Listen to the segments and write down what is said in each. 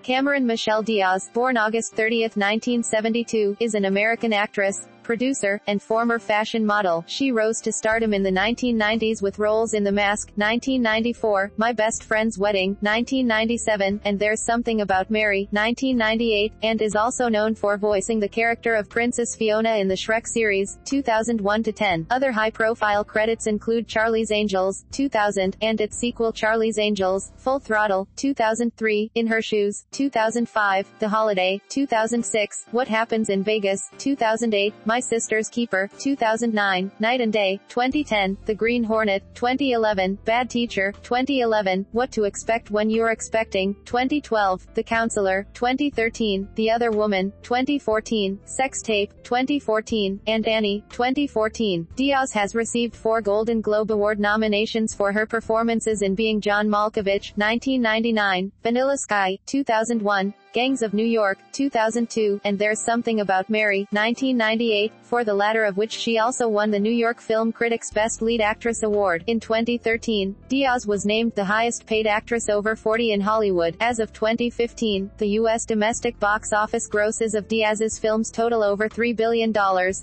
Cameron Michelle Diaz, born August 30, 1972, is an American actress, producer, and former fashion model. She rose to stardom in the 1990s with roles in The Mask, 1994, My Best Friend's Wedding, 1997, and There's Something About Mary, 1998, and is also known for voicing the character of Princess Fiona in the Shrek series, 2001-10. Other high-profile credits include Charlie's Angels, 2000, and its sequel Charlie's Angels, Full Throttle, 2003, In Her Shoes, 2005, The Holiday, 2006, What Happens in Vegas, 2008, My Sister's Keeper, 2009, Night and Day, 2010, The Green Hornet, 2011, Bad Teacher, 2011, What to Expect When You're Expecting, 2012, The Counselor, 2013, The Other Woman, 2014, Sex Tape, 2014, and Annie, 2014. Diaz has received 4 Golden Globe Award nominations for her performances in Being John Malkovich, 1999, Vanilla Sky, 2001, Gangs of New York, 2002, and There's Something About Mary, 1998, for the latter of which she also won the New York Film Critics' Best Lead Actress Award. In 2013, Diaz was named the highest-paid actress over 40 in Hollywood. As of 2015, the U.S. domestic box office grosses of Diaz's films total over $3 billion,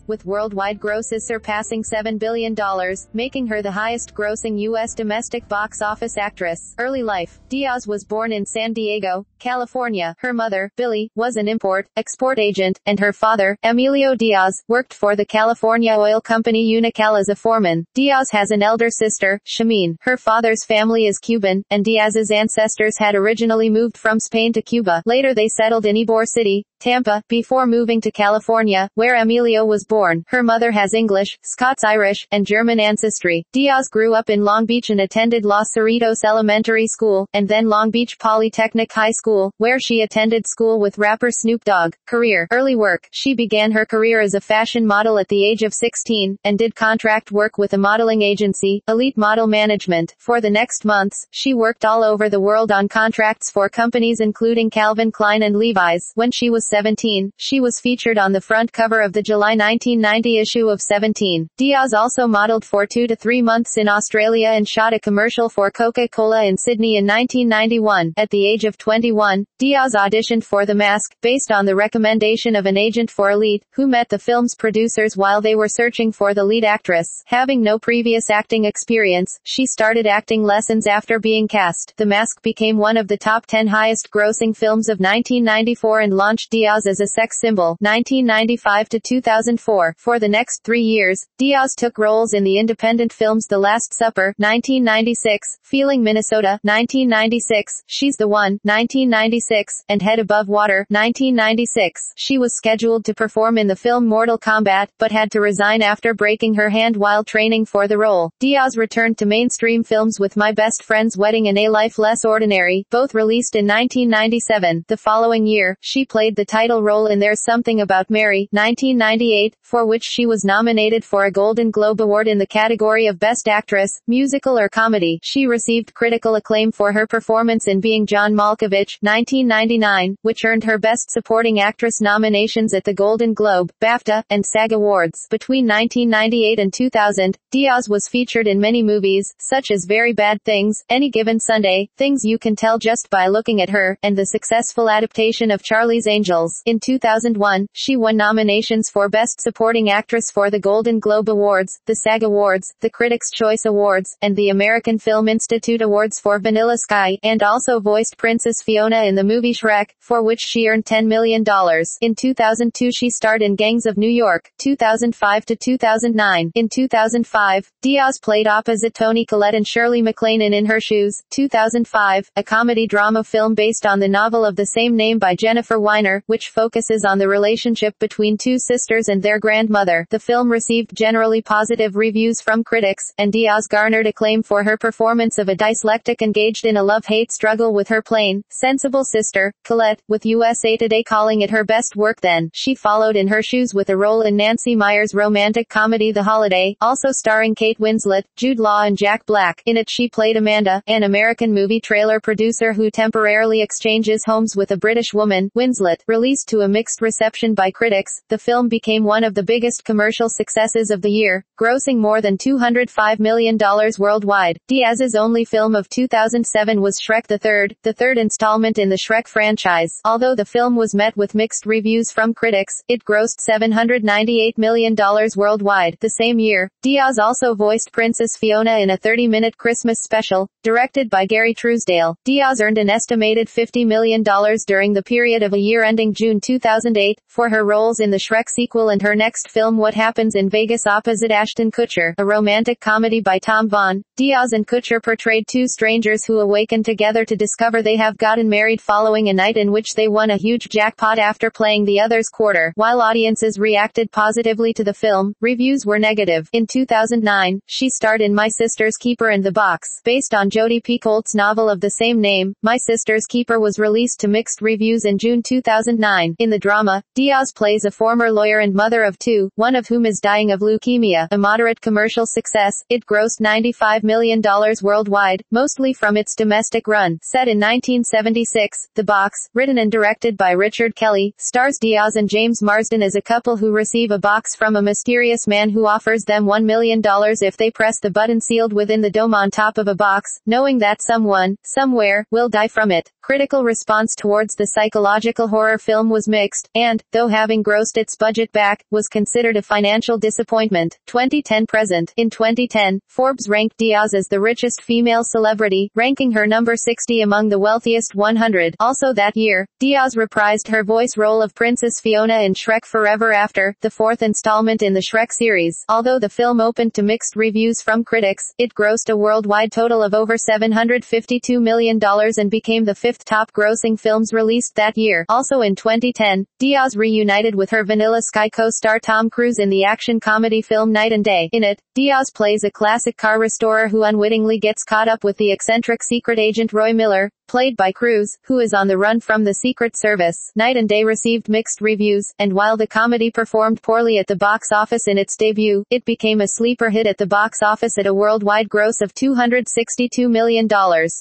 with worldwide grosses surpassing $7 billion, making her the highest-grossing U.S. domestic box office actress. Early life. Diaz was born in San Diego, California. Her mother, Billy, was an import-export agent, and her father, Emilio Diaz, worked for the California oil company Unocal as a foreman. Diaz has an elder sister, Shameen. Her father's family is Cuban, and Diaz's ancestors had originally moved from Spain to Cuba. Later they settled in Ybor City, Tampa, before moving to California, where Emilio was born. Her mother has English, Scots-Irish, and German ancestry. Diaz grew up in Long Beach and attended Los Cerritos Elementary School, and then Long Beach Polytechnic High School, where she attended school with rapper Snoop Dogg. Career. Early work. She began her career as a fashion model at the age of 16, and did contract work with a modeling agency, Elite Model Management. For the next months, she worked all over the world on contracts for companies including Calvin Klein and Levi's. When she was 17, she was featured on the front cover of the July 1990 issue of 17. Diaz also modeled for 2 to 3 months in Australia and shot a commercial for Coca-Cola in Sydney in 1991. At the age of 21, Diaz auditioned for The Mask, based on the recommendation of an agent for Elite, who met the film's producers while they were searching for the lead actress. Having no previous acting experience, she started acting lessons after being cast. The Mask became one of the top 10 highest-grossing films of 1994 and launched Diaz as a sex symbol, 1995 to 2004. For the next 3 years, Diaz took roles in the independent films The Last Supper, 1996, Feeling Minnesota, 1996, She's the One, 1996, and Head Above Water, 1996. She was scheduled to perform in the film Mortal Kombat, but had to resign after breaking her hand while training for the role. Diaz returned to mainstream films with My Best Friend's Wedding and A Life Less Ordinary, both released in 1997. The following year, she played the title role in There's Something About Mary, 1998, for which she was nominated for a Golden Globe Award in the category of Best Actress, Musical or Comedy. She received critical acclaim for her performance in Being John Malkovich, 1999, which earned her Best Supporting Actress nominations at the Golden Globe, BAFTA, and SAG Awards. Between 1998 and 2000, Diaz was featured in many movies, such as Very Bad Things, Any Given Sunday, Things You Can Tell Just by Looking at Her, and the successful adaptation of Charlie's Angels. In 2001, she won nominations for Best Supporting Actress for the Golden Globe Awards, the SAG Awards, the Critics' Choice Awards, and the American Film Institute Awards for Vanilla Sky, and also voiced Princess Fiona in the movie Shrek, for which she earned $10 million. In 2002 she starred in Gangs of New York, 2005 to 2009. In 2005, Diaz played opposite Toni Collette and Shirley MacLaine in Her Shoes, 2005, a comedy drama film based on the novel of the same name by Jennifer Weiner, which focuses on the relationship between two sisters and their grandmother. The film received generally positive reviews from critics, and Diaz garnered acclaim for her performance of a dyslexic engaged in a love-hate struggle with her plain, sensible sister, Colette, with USA Today calling it her best work. Then, she followed In Her Shoes with a role in Nancy Meyers' romantic comedy The Holiday, also starring Kate Winslet, Jude Law and Jack Black. In it she played Amanda, an American movie trailer producer who temporarily exchanges homes with a British woman, Winslet. Released to a mixed reception by critics, the film became one of the biggest commercial successes of the year, grossing more than $205 million worldwide. Diaz's only film of 2007 was Shrek the third installment in the Shrek franchise. Although the film was met with mixed reviews from critics, it grossed $798 million worldwide. The same year, Diaz also voiced Princess Fiona in a 30-minute Christmas special, directed by Gary Truesdale. Diaz earned an estimated $50 million during the period of a year ending June 2008, for her roles in the Shrek sequel and her next film What Happens in Vegas opposite Ashton Kutcher, a romantic comedy by Tom Vaughan. Diaz and Kutcher portrayed two strangers who awaken together to discover they have gotten married following a night in which they won a huge jackpot after playing the other's quarter. While audiences reacted positively to the film, reviews were negative. In 2009, she starred in My Sister's Keeper and the Box, based on Jodi Picoult's novel of the same name. My Sister's Keeper was released to mixed reviews in June 2009. In the drama, Diaz plays a former lawyer and mother of two, one of whom is dying of leukemia. A moderate commercial success, it grossed $95 million worldwide, mostly from its domestic run. Set in 1976, The Box, written and directed by Richard Kelly, stars Diaz and James Marsden as a couple who receive a box from a mysterious man who offers them $1 million if they press the button sealed within the dome on top of a box, knowing that someone, somewhere, will die from it. Critical response towards the psychological horror film was mixed, and, though having grossed its budget back, was considered a financial disappointment. 2010-present. In 2010, Forbes ranked Diaz as the richest female celebrity, ranking her number 60 among the wealthiest 100. Also that year, Diaz reprised her voice role of Princess Fiona in Shrek Forever After, the fourth installment in the Shrek series. Although the film opened to mixed reviews from critics, it grossed a worldwide total of over $752 million and became the fifth top-grossing films released that year. Also in 2010, Diaz reunited with her Vanilla Sky co-star Tom Cruise in the action comedy film Night and Day. In it, Diaz plays a classic car restorer who unwittingly gets caught up with the eccentric secret agent Roy Miller, played by Cruise, who is on the run from the Secret Service. Night and Day received mixed reviews, and while the comedy performed poorly at the box office in its debut, it became a sleeper hit at the box office at a worldwide gross of $262 million.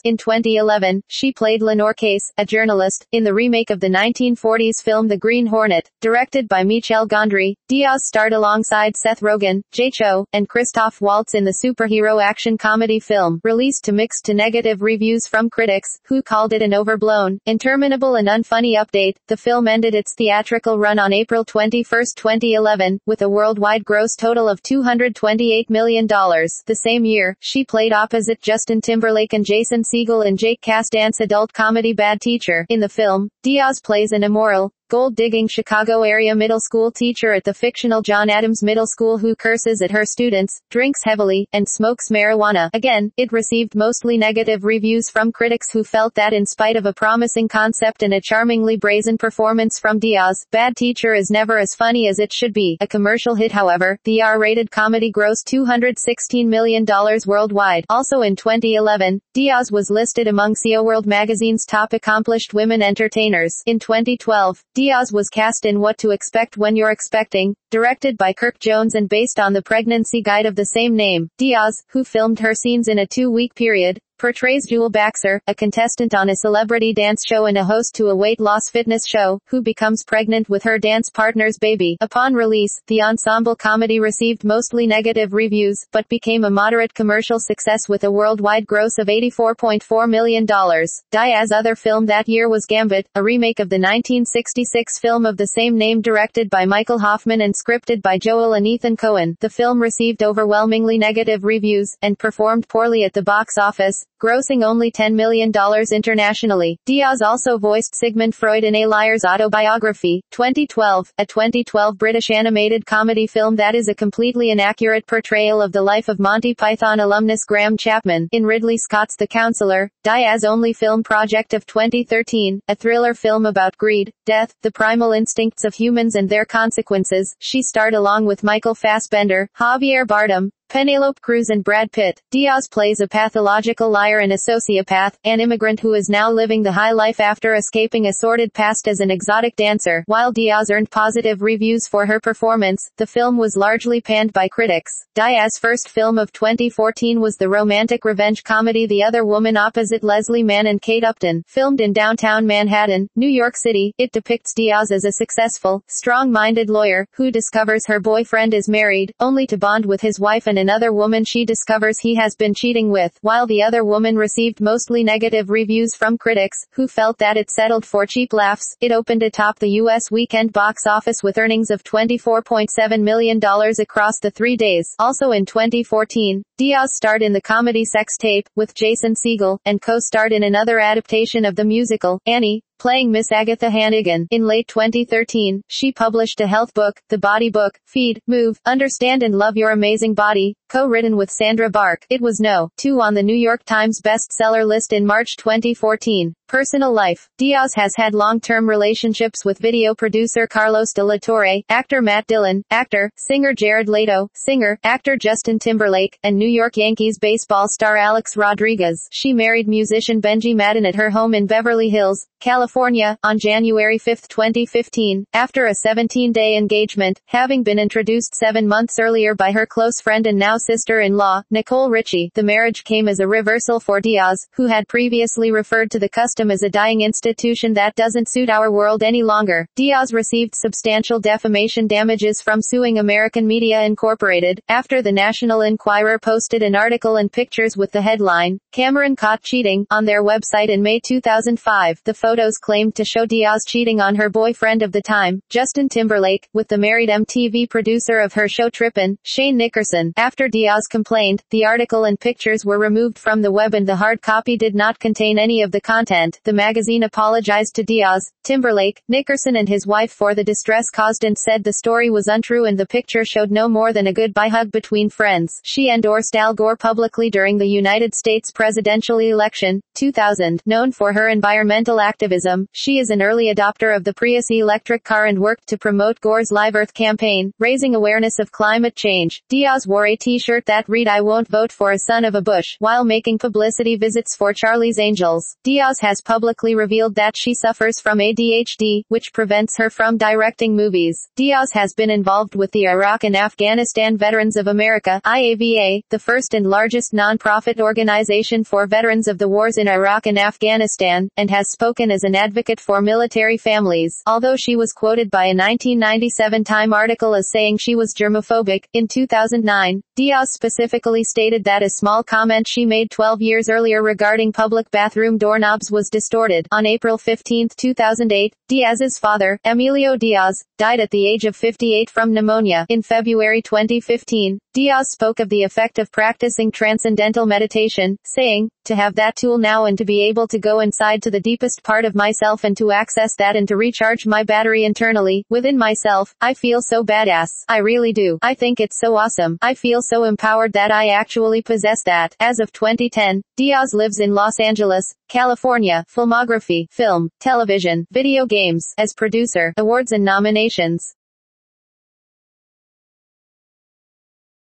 In 2011, she played Lenore Case, a journalist, in the remake of the 1940s film The Green Hornet, directed by Michel Gondry. Diaz starred alongside Seth Rogen, Jay Cho, and Christoph Waltz in the superhero action comedy film, released to mixed to negative reviews from critics, who called it an overblown, interminable and unfunny update. The film ended its theatrical run on April 21, 2011, with a worldwide gross total of $228 million. The same year, she played opposite Justin Timberlake and Jason Segel in Jake Kasdan's adult comedy Bad Teacher. In the film, Diaz plays an immoral, gold-digging Chicago area middle school teacher at the fictional John Adams Middle School who curses at her students, drinks heavily, and smokes marijuana. Again, it received mostly negative reviews from critics who felt that in spite of a promising concept and a charmingly brazen performance from Diaz, Bad Teacher is never as funny as it should be. A commercial hit however, the R-rated comedy grossed $216 million worldwide. Also in 2011, Diaz was listed among SEO magazine's top accomplished women entertainers. In 2012, Diaz was cast in What to Expect When You're Expecting, directed by Kirk Jones and based on the pregnancy guide of the same name. Diaz, who filmed her scenes in a 2-week period, portrays Jewel Baxter, a contestant on a celebrity dance show and a host to a weight loss fitness show, who becomes pregnant with her dance partner's baby. Upon release, the ensemble comedy received mostly negative reviews, but became a moderate commercial success with a worldwide gross of $84.4 million. Diaz's other film that year was Gambit, a remake of the 1966 film of the same name directed by Michael Hoffman and scripted by Joel and Ethan Coen. The film received overwhelmingly negative reviews, and performed poorly at the box office, grossing only $10 million internationally. Diaz also voiced Sigmund Freud in A Liar's Autobiography, 2012, a 2012 British animated comedy film that is a completely inaccurate portrayal of the life of Monty Python alumnus Graham Chapman. In Ridley Scott's The Counselor, Diaz's only film project of 2013, a thriller film about greed, death, the primal instincts of humans and their consequences, she starred along with Michael Fassbender, Javier Bardem, Penélope Cruz and Brad Pitt. Diaz plays a pathological liar and a sociopath, an immigrant who is now living the high life after escaping a sordid past as an exotic dancer. While Diaz earned positive reviews for her performance, the film was largely panned by critics. Diaz's first film of 2014 was the romantic revenge comedy The Other Woman opposite Leslie Mann and Kate Upton. Filmed in downtown Manhattan, New York City, it depicts Diaz as a successful, strong-minded lawyer, who discovers her boyfriend is married, only to bond with his wife and another woman she discovers he has been cheating with. While The Other Woman received mostly negative reviews from critics, who felt that it settled for cheap laughs, it opened atop the U.S. weekend box office with earnings of $24.7 million across the 3 days. Also in 2014, Diaz starred in the comedy Sex Tape, with Jason Segel, and co-starred in another adaptation of the musical, Annie, playing Miss Agatha Hannigan. In late 2013, she published a health book, The Body Book, Feed, Move, Understand and Love Your Amazing Body, co-written with Sandra Bark. It was No. 2 on the New York Times bestseller list in March 2014. Personal life. Diaz has had long-term relationships with video producer Carlos de la Torre, actor Matt Dillon, actor, singer Jared Leto, singer, actor Justin Timberlake, and New York Yankees baseball star Alex Rodriguez. She married musician Benji Madden at her home in Beverly Hills, California, on January 5, 2015, after a 17-day engagement, having been introduced 7 months earlier by her close friend and now sister-in-law, Nicole Richie. The marriage came as a reversal for Diaz, who had previously referred to the custom as a dying institution that doesn't suit our world any longer. Diaz received substantial defamation damages from suing American Media Incorporated, after the National Enquirer posted an article and pictures with the headline, "Cameron Caught Cheating," on their website in May 2005. The photos claimed to show Diaz cheating on her boyfriend of the time, Justin Timberlake, with the married MTV producer of her show Trippin', Shane Nickerson. After Diaz complained, the article and pictures were removed from the web and the hard copy did not contain any of the content. The magazine apologized to Diaz, Timberlake, Nickerson and his wife for the distress caused and said the story was untrue and the picture showed no more than a goodbye hug between friends. She endorsed Al Gore publicly during the United States presidential election, 2000. Known for her environmental activism, she is an early adopter of the Prius electric car and worked to promote Gore's Live Earth campaign, raising awareness of climate change. Diaz wore a t-shirt that read "I won't vote for a son of a Bush," while making publicity visits for Charlie's Angels. Diaz has publicly revealed that she suffers from ADHD, which prevents her from directing movies. Diaz has been involved with the Iraq and Afghanistan Veterans of America, IAVA, the first and largest non-profit organization for veterans of the wars in Iraq and Afghanistan, and has spoken as an advocate for military families. Although she was quoted by a 1997 Time article as saying she was germophobic, in 2009, Diaz specifically stated that a small comment she made 12 years earlier regarding public bathroom doorknobs was distorted. On April 15, 2008, Diaz's father, Emilio Diaz, died at the age of 58 from pneumonia. In February 2015, Diaz spoke of the effect of practicing transcendental meditation, saying, "To have that tool now and to be able to go inside to the deepest part of myself and to access that and to recharge my battery internally, within myself, I feel so badass. I really do. I think it's so awesome. I feel so empowered that I actually possess that." As of 2010, Diaz lives in Los Angeles, California. Filmography, film, television, video games, as producer, awards and nominations.